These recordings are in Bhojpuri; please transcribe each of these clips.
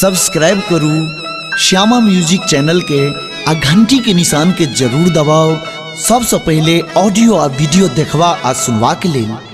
सब्सक्राइब करू श्यामा म्यूजिक चैनल के आ घंटी के निशान के जरूर दबाओ सबसे पहले ऑडियो आ वीडियो देखवा आ सुनवा के लिए।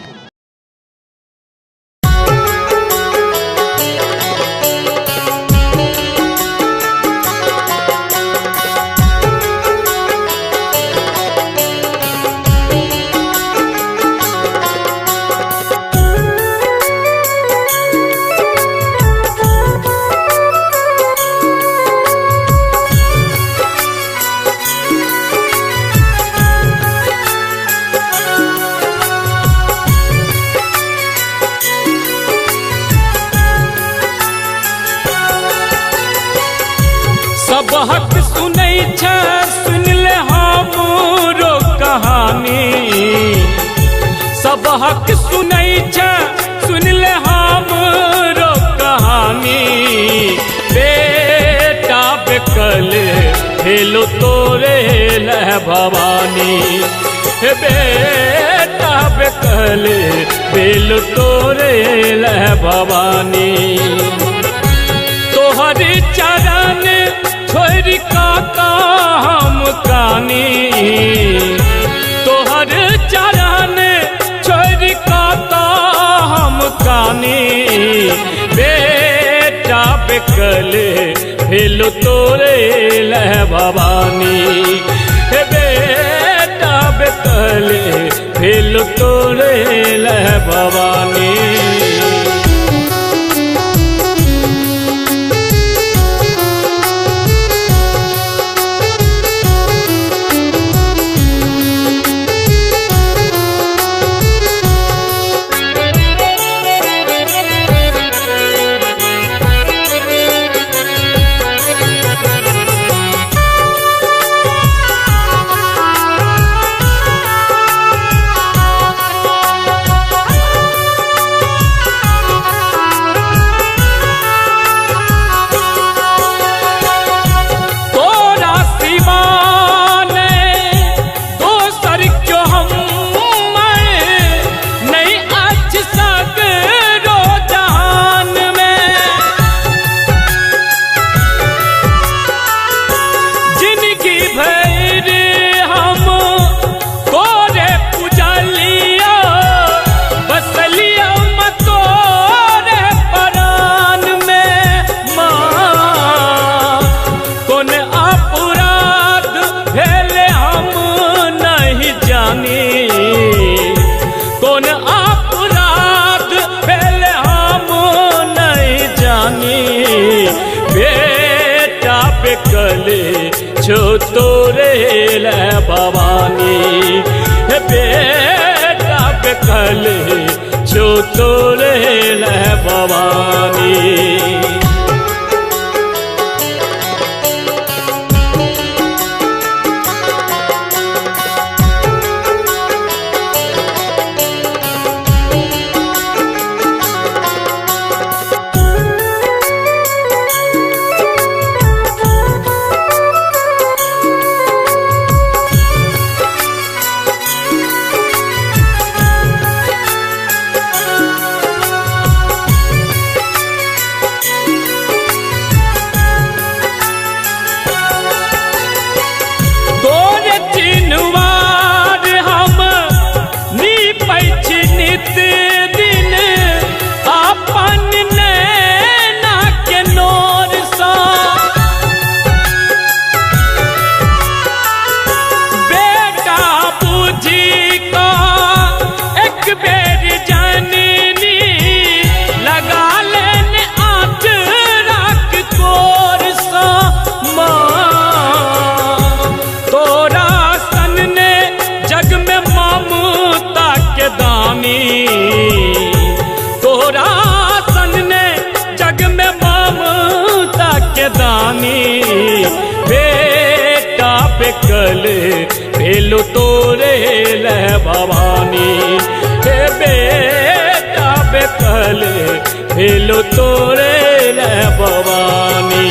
सब हक सुनै छै सुन ले हमरो कहानी, सब हक सुनै छै सुन ले हमरो कहानी। बेटा बेकल भेलो तोरे लह भवानी, बेटा बेकल भेलो तोरे लह भवानी। तोहर चरण छोड़ काका हम कानी, तोहर चरण छोड़ काका हम कानी। बेटा बेकल भेलो तोरे लह भवानी, बेटा बेकल भेलो तोरे लह भवानी। कौन अपराध भेल हम नहीं जानी, बेटा बेकल छो तोरे लह भवानी, बेटा बेकल छो तोरे लह भवानी। तोरा सन ने जग में ममता के दानी, बेटा बेकल भेलो तोरे लह भवानी, बेटा बेकल भेलो तोरे लह भवानी।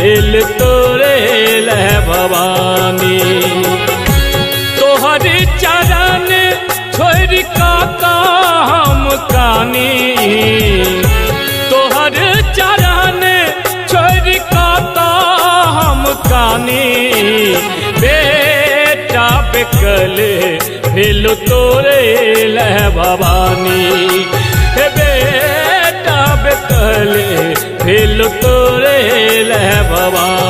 भेल तोरे लह भवानी। तोहर चरण छोड़ काका हम कानी, तोहर चरण छोड़ काका हम कानी। बेटा बेकल भेल तोरे लह भवानी, हे बेटा बेकल भेल तोरे लह भवानी।